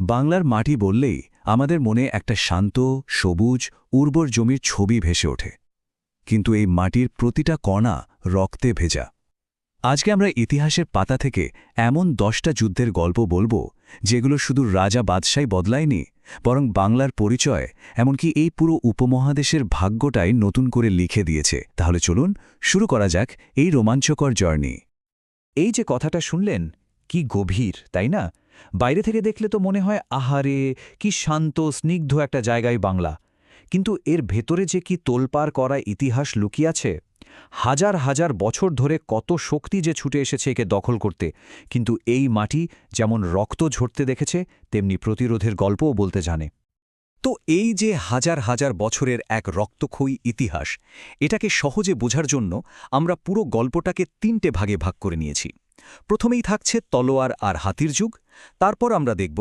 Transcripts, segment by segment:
বাংলার মাটি বললেই আমাদের মনে একটা শান্ত সবুজ উর্বর জমির ছবি ভেসে ওঠে। কিন্তু এই মাটির প্রতিটা কণা রক্তে ভেজা। আজকে আমরা ইতিহাসের পাতা থেকে এমন 10টা যুদ্ধের গল্প বলবো যেগুলো শুধু রাজা বাদশাই বদলায়নি, বরং বাংলার পরিচয় এমনকি এই পুরো উপমহাদেশের ভাগ্যটাই নতুন করে লিখে দিয়েছে। তাহলে চলুন শুরু করা যাক এই রোমাঞ্চকর জার্নি। এই যে কথাটা শুনলেন, কি গভীর, তাই না? বাইরে থেকে দেখলে তো মনে হয় আহারে, কি শান্ত স্নিগ্ধ একটা জায়গায় বাংলা। কিন্তু এর ভেতরে যে কি তোলপাড় করা ইতিহাস লুকিয়ে আছে। হাজার হাজার বছর ধরে কত শক্তি যে ছুটে এসেছে একে দখল করতে। কিন্তু এই মাটি যেমন রক্ত ঝরতে দেখেছে, তেমনি প্রতিরোধের গল্পও বলতে জানে। তো এই যে হাজার হাজার বছরের এক রক্তক্ষয়ী ইতিহাস, এটাকে সহজে বোঝার জন্য আমরা পুরো গল্পটাকে 3টে ভাগে ভাগ করে নিয়েছি। প্রথমেই থাকছে তলোয়ার আর হাতির যুগ, তারপর আমরা দেখব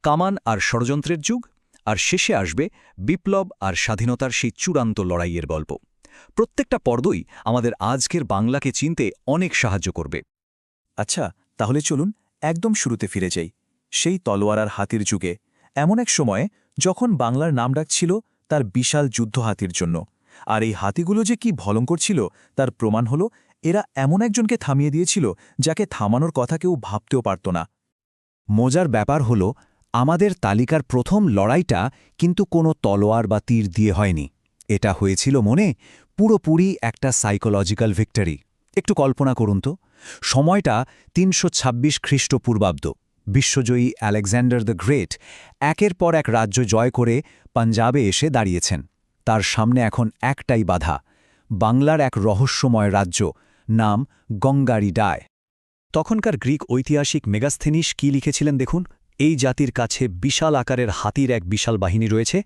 কামান আর ষড়যন্ত্রের যুগ, আর শেষে আসবে বিপ্লব আর স্বাধীনতার সেই চূড়ান্ত লড়াইয়ের গল্প। প্রত্যেকটা পর্বই আমাদের আজকের বাংলাকে চিনতে অনেক সাহায্য করবে। আচ্ছা, তাহলে চলুন একদম শুরুতে ফিরে যাই, সেই তলোয়ার আর হাতির যুগে। এমন এক সময়ে যখন বাংলার নাম ডাক ছিল তার বিশাল যুদ্ধ হাতির জন্য। আর এই হাতিগুলো যে কি ভয়ঙ্কর ছিল তার প্রমাণ হলো এরা এমন একজনকে থামিয়ে দিয়েছিল যাকে থামানোর কথা কেউ ভাবতেও পারত না। মজার ব্যাপার হল, আমাদের তালিকার প্রথম লড়াইটা কিন্তু কোনো তলোয়ার বা তীর দিয়ে হয়নি। এটা হয়েছিল মনে পুরোপুরি একটা সাইকোলজিক্যাল ভিক্টরি। একটু কল্পনা করুন তো, সময়টা ৩২৬ খ্রিস্টপূর্বাব্দ। বিশ্বজয়ী আলেকজান্ডার দ্য গ্রেট একের পর এক রাজ্য জয় করে পাঞ্জাবে এসে দাঁড়িয়েছেন। তার সামনে এখন একটাই বাধা, বাংলার এক রহস্যময় রাজ্য, নাম গঙ্গারিডায়। তখনকার গ্রিক ঐতিহাসিক মেগাস্থেনিস কি লিখেছিলেন দেখুন, এই জাতির কাছে বিশাল আকারের হাতির এক বিশাল বাহিনী রয়েছে,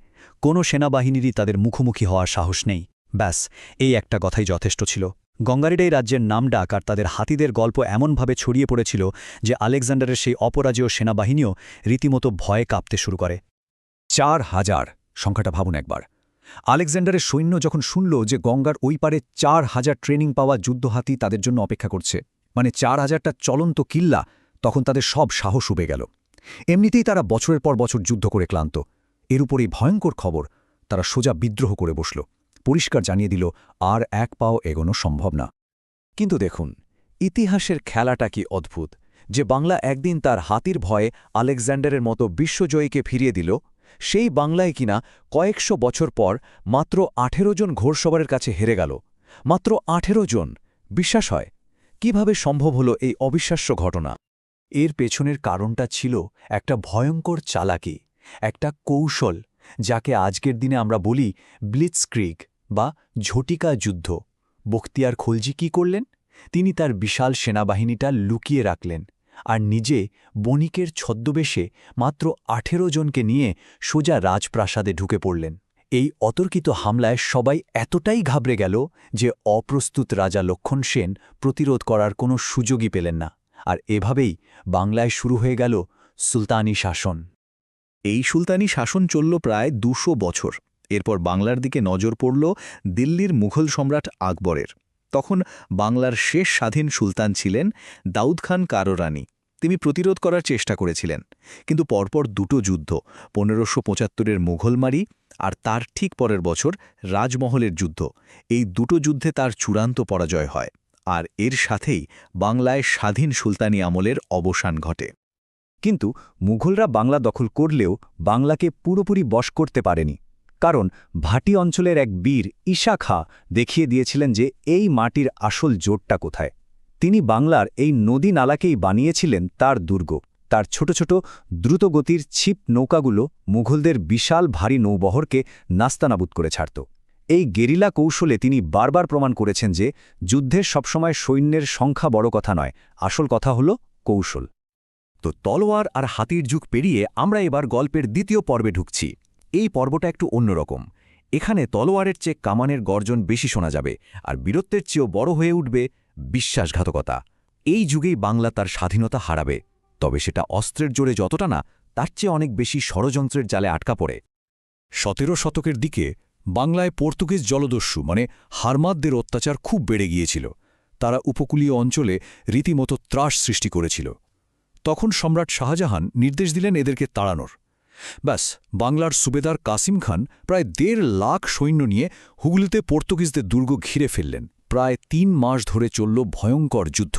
কোনো সেনাবাহিনীরই তাদের মুখোমুখি হওয়ার সাহস নেই। ব্যাস, এই একটা কথাই যথেষ্ট ছিল। গঙ্গারিডাই রাজ্যের নাম ডাক আর তাদের হাতিদের গল্প এমনভাবে ছড়িয়ে পড়েছিল যে আলেকজান্ডারের সেই অপরাজেয় সেনাবাহিনীও রীতিমতো ভয়ে কাঁপতে শুরু করে। ৪,০০০ সংখ্যাটা ভাবুন একবার। আলেকজান্ডারের সৈন্য যখন শুনল যে গঙ্গার ওই পারে ৪,০০০ ট্রেনিং পাওয়া যুদ্ধহাতি তাদের জন্য অপেক্ষা করছে, মানে ৪,০০০টা চলন্ত কিল্লা, তখন তাদের সব সাহস উবে গেল। এমনিতেই তারা বছরের পর বছর যুদ্ধ করে ক্লান্ত। এর উপর এই ভয়ঙ্কর খবর, তারা সোজা বিদ্রোহ করে বসল, পরিষ্কার জানিয়ে দিল আর এক পাও এগোনো সম্ভব না। কিন্তু দেখুন, ইতিহাসের খেলাটা কি অদ্ভুত, যে বাংলা একদিন তার হাতির ভয়ে আলেকজান্ডারের মতো বিশ্বজয়ীকে ফিরিয়ে দিল, সেই বাংলায় কিনা কয়েকশো বছর পর মাত্র ১৮ জন ঘোড়সওয়ারের কাছে হেরে গেল। মাত্র ১৮ জন! বিশ্বাস হয়? কিভাবে সম্ভব হলো এই অবিশ্বাস্য ঘটনা? এর পেছনের কারণটা ছিল একটা ভয়ঙ্কর চালাকি, একটা কৌশল, যাকে আজকের দিনে আমরা বলি ব্লিটজক্রিগ বা ঝটিকা যুদ্ধ। বখতিয়ার খলজি কি করলেন? তিনি তার বিশাল সেনাবাহিনীটা লুকিয়ে রাখলেন আর নিজে বণিকের ছদ্মবেশে মাত্র ১৮ জনকে নিয়ে সোজা রাজপ্রাসাদে ঢুকে পড়লেন। এই অতর্কিত হামলায় সবাই এতটাই ঘাবড়ে গেল যে অপ্রস্তুত রাজা লক্ষণ সেন প্রতিরোধ করার কোনো সুযোগই পেলেন না। আর এভাবেই বাংলায় শুরু হয়ে গেল সুলতানি শাসন। এই সুলতানি শাসন চলল প্রায় ২০০ বছর। এরপর বাংলার দিকে নজর পড়ল দিল্লির মুঘল সম্রাট আকবরের। তখন বাংলার শেষ স্বাধীন সুলতান ছিলেন দাউদ খান কারোরানি। তিনি প্রতিরোধ করার চেষ্টা করেছিলেন, কিন্তু পরপর দুটো যুদ্ধ, ১৫৭৫-এর মুঘলমারি আর তার ঠিক পরের বছর রাজমহলের যুদ্ধ, এই দুটো যুদ্ধে তার চূড়ান্ত পরাজয় হয়। আর এর সাথেই বাংলায় স্বাধীন সুলতানি আমলের অবসান ঘটে। কিন্তু মুঘলরা বাংলা দখল করলেও বাংলাকে পুরোপুরি বশ করতে পারেনি। কারণ ভাটি অঞ্চলের এক বীর ঈশা খাঁ দেখিয়ে দিয়েছিলেন যে এই মাটির আসল জোরটা কোথায়। তিনি বাংলার এই নদী নালাকেই বানিয়েছিলেন তার দুর্গ। তার ছোট ছোট দ্রুতগতির ছিপ নৌকাগুলো মুঘলদের বিশাল ভারী নৌবহরকে নাস্তানাবুদ করে ছাড়ত। এই গেরিলা কৌশলে তিনি বারবার প্রমাণ করেছেন যে যুদ্ধের সবসময় সৈন্যের সংখ্যা বড় কথা নয়, আসল কথা হল কৌশল। তো তলোয়ার আর হাতির যুগ পেরিয়ে আমরা এবার গল্পের দ্বিতীয় পর্বে ঢুকছি। এই পর্বটা একটু অন্যরকম। এখানে তলোয়ারের চেয়ে কামানের গর্জন বেশি শোনা যাবে, আর বীরত্বের চেয়েও বড় হয়ে উঠবে বিশ্বাসঘাতকতা। এই যুগেই বাংলা তার স্বাধীনতা হারাবে, তবে সেটা অস্ত্রের জোরে যতটা না, তার চেয়ে অনেক বেশি ষড়যন্ত্রের জালে আটকা পড়ে। ১৭ শতকের দিকে বাংলায় পর্তুগিজ জলদস্যু মানে হারমাদদের অত্যাচার খুব বেড়ে গিয়েছিল। তারা উপকূলীয় অঞ্চলে রীতিমতো ত্রাস সৃষ্টি করেছিল। তখন সম্রাট শাহজাহান নির্দেশ দিলেন এদেরকে তাড়ানোর। ব্যাস, বাংলার সুবেদার কাসিম খান প্রায় ১.৫ লাখ সৈন্য নিয়ে হুগলিতে পর্তুগিজদের দুর্গ ঘিরে ফেললেন। প্রায় ৩ মাস ধরে চলল ভয়ঙ্কর যুদ্ধ।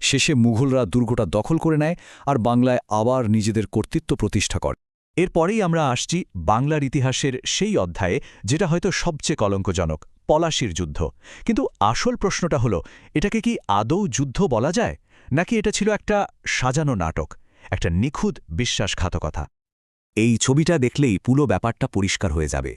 শেষে মুঘলরা দুর্গটা দখল করে নেয় আর বাংলায় আবার নিজেদের কর্তৃত্ব প্রতিষ্ঠা করে। এরপরেই আমরা আসছি বাংলার ইতিহাসের সেই অধ্যায়ে, যেটা হয়তো সবচেয়ে কলঙ্কজনক, পলাশির যুদ্ধ। কিন্তু আসল প্রশ্নটা হলো, এটাকে কি আদৌ যুদ্ধ বলা যায়, নাকি এটা ছিল একটা সাজানো নাটক, একটা নিখুঁত বিশ্বাসঘাতকতা? এই ছবিটা দেখলেই পুরো ব্যাপারটা পরিষ্কার হয়ে যাবে।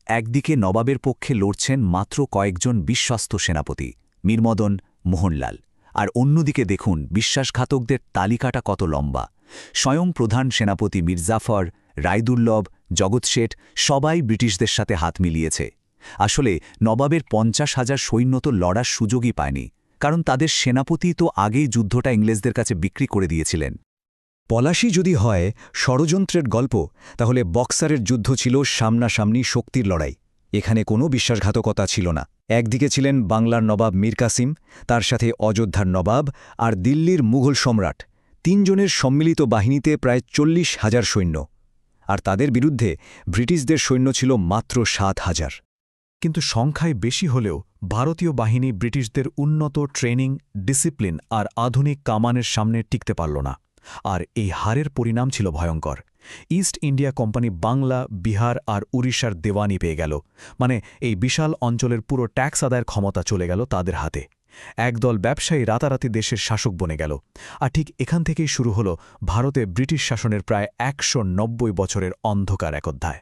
একদিকে নবাবের পক্ষে লড়ছেন মাত্র কয়েকজন বিশ্বস্ত সেনাপতি, মীরমদন, মোহনলাল, আর অন্যদিকে দেখুন বিশ্বাসঘাতকদের তালিকাটা কত লম্বা। স্বয়ং প্রধান সেনাপতি মির্জাফর, রায়দুর্লভ, জগৎ শেঠ সবাই ব্রিটিশদের সাথে হাত মিলিয়েছে। আসলে নবাবের ৫০,০০০ সৈন্য তো লড়ার সুযোগই পায়নি, কারণ তাদের সেনাপতি তো আগেই যুদ্ধটা ইংরেজদের কাছে বিক্রি করে দিয়েছিলেন। পলাশি যদি হয় ষড়যন্ত্রের গল্প, তাহলে বক্সারের যুদ্ধ ছিল সামনাসামনি শক্তির লড়াই। এখানে কোনো বিশ্বাসঘাতকতা ছিল না। একদিকে ছিলেন বাংলার নবাব মীর কাসিম, তার সাথে অযোধ্যার নবাব আর দিল্লির মুঘল সম্রাট। ৩ জনের সম্মিলিত বাহিনীতে প্রায় ৪০,০০০ সৈন্য, আর তাদের বিরুদ্ধে ব্রিটিশদের সৈন্য ছিল মাত্র ৭,০০০। কিন্তু সংখ্যায় বেশি হলেও ভারতীয় বাহিনী ব্রিটিশদের উন্নত ট্রেনিং, ডিসিপ্লিন আর আধুনিক কামানের সামনে টিকতে পারল না। আর এই হারের পরিণাম ছিল ভয়ঙ্কর। East India Company Bangla, Bihar আর উড়িষ্যার দেওয়ানি পেয়ে গেল। মানে এই বিশাল অঞ্চলের পুরো ট্যাক্স আদায়ের ক্ষমতা চলে গেল তাদের হাতে। একদল ব্যবসায়ী রাতারাতি দেশের শাসক বনে গেল। আর ঠিক এখান থেকেই শুরু হল ভারতে ব্রিটিশ শাসনের প্রায় ১৯০ বছরের অন্ধকার এক অধ্যায়।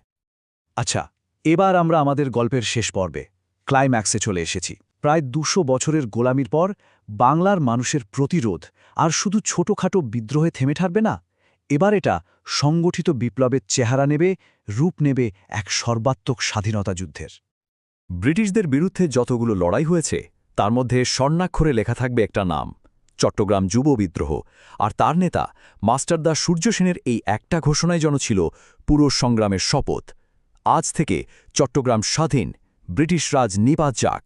আচ্ছা, এবার আমরা আমাদের গল্পের শেষ পর্বে, ক্লাইম্যাক্সে চলে এসেছি। প্রায় ২০০ বছরের গোলামির পর বাংলার মানুষের প্রতিরোধ আর শুধু ছোটখাটো বিদ্রোহে থেমে থাকবে না। এবার এটা সংগঠিত বিপ্লবের চেহারা নেবে, রূপ নেবে এক সর্বাত্মক স্বাধীনতা যুদ্ধের। ব্রিটিশদের বিরুদ্ধে যতগুলো লড়াই হয়েছে, তার মধ্যে স্বর্ণাক্ষরে লেখা থাকবে একটা নাম, চট্টগ্রাম যুব বিদ্রোহ। আর তার নেতা মাস্টারদা সূর্য সেনের এই একটা ঘোষণাই যেন ছিল পুরো সংগ্রামের শপথ। আজ থেকে চট্টগ্রাম স্বাধীন, ব্রিটিশ রাজ নিপাত যাক।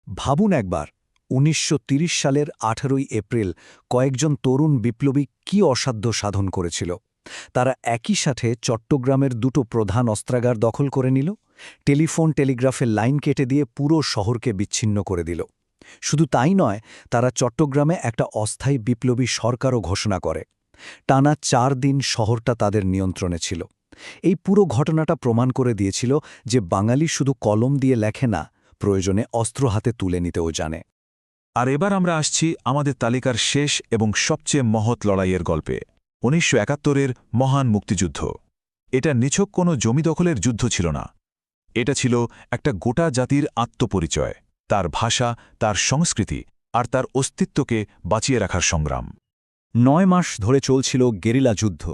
ভাবুন একবার, ১৯৩০ সালের ১৮ই এপ্রিল কয়েকজন তরুণ বিপ্লবী কি অসাধ্য সাধন করেছিল। তারা একই সাথে চট্টগ্রামের ২টো প্রধান অস্ত্রাগার দখল করে নিল, টেলিফোন টেলিগ্রাফের লাইন কেটে দিয়ে পুরো শহরকে বিচ্ছিন্ন করে দিল। শুধু তাই নয়, তারা চট্টগ্রামে একটা অস্থায়ী বিপ্লবী সরকারও ঘোষণা করে। টানা ৪ দিন শহরটা তাদের নিয়ন্ত্রণে ছিল। এই পুরো ঘটনাটা প্রমাণ করে দিয়েছিল যে বাঙালি শুধু কলম দিয়ে লেখে না, প্রয়োজনে অস্ত্র হাতে তুলে নিতেও জানে। আর এবার আমরা আসছি আমাদের তালিকার শেষ এবং সবচেয়ে মহৎ লড়াইয়ের গল্পে, ১৯৭১-এর মহান মুক্তিযুদ্ধ। এটা নিছক কোনো জমি দখলের যুদ্ধ ছিল না। এটা ছিল একটা গোটা জাতির আত্মপরিচয়, তার ভাষা, তার সংস্কৃতি আর তার অস্তিত্বকে বাঁচিয়ে রাখার সংগ্রাম। ৯ মাস ধরে চলছিল গেরিলা যুদ্ধ।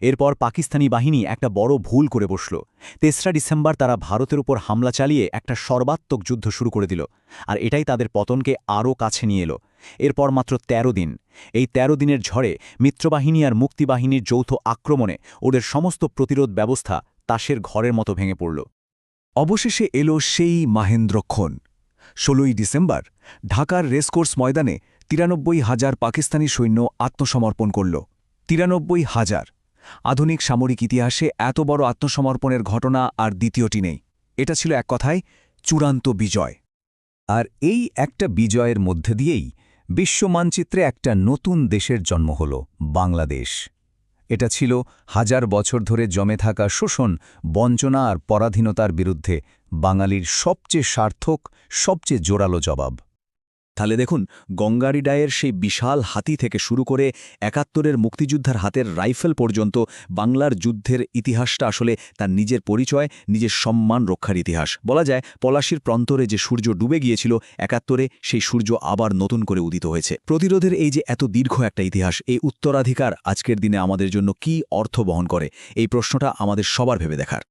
এরপর পাকিস্তানি বাহিনী একটা বড় ভুল করে বসল। ৩রা ডিসেম্বর তারা ভারতের উপর হামলা চালিয়ে একটা সর্বাত্মক যুদ্ধ শুরু করে দিল, আর এটাই তাদের পতনকে আরও কাছে নিয়ে এলো। এরপর মাত্র ১৩ দিন। এই ১৩ দিনের ঝড়ে মিত্রবাহিনী আর মুক্তিবাহিনীর যৌথ আক্রমণে ওদের সমস্ত প্রতিরোধ ব্যবস্থা তাসের ঘরের মতো ভেঙে পড়ল। অবশেষে এলো সেই মাহেন্দ্রক্ষণ। ১৬ই ডিসেম্বর ঢাকার রেসকোর্স ময়দানে ৯৩,০০০ পাকিস্তানি সৈন্য আত্মসমর্পণ করল। ৯৩,০০০। আধুনিক সামরিক ইতিহাসে এত বড় আত্মসমর্পণের ঘটনা আর দ্বিতীয়টি নেই। এটা ছিল এক কথায় চূড়ান্ত বিজয়। আর এই একটা বিজয়ের মধ্যে দিয়েই বিশ্বমানচিত্রে একটা নতুন দেশের জন্ম হল, বাংলাদেশ। এটা ছিল ১০০০ বছর ধরে জমে থাকা শোষণ, বঞ্চনা আর পরাধীনতার বিরুদ্ধে বাঙালির সবচেয়ে সার্থক, সবচেয়ে জোরালো জবাব। তাহলে দেখুন, গঙ্গারি ডায়ের সেই বিশাল হাতি থেকে শুরু করে ৭১-এর মুক্তিযোদ্ধার হাতের রাইফেল পর্যন্ত বাংলার যুদ্ধের ইতিহাসটা আসলে তার নিজের পরিচয়, নিজের সম্মান রক্ষার ইতিহাস। বলা যায় পলাশির প্রান্তরে যে সূর্য ডুবে গিয়েছিল, ৭১-এ সেই সূর্য আবার নতুন করে উদিত হয়েছে। প্রতিরোধের এই যে এত দীর্ঘ একটা ইতিহাস, এই উত্তরাধিকার আজকের দিনে আমাদের জন্য কি অর্থ বহন করে, এই প্রশ্নটা আমাদের সবার ভেবে দেখার।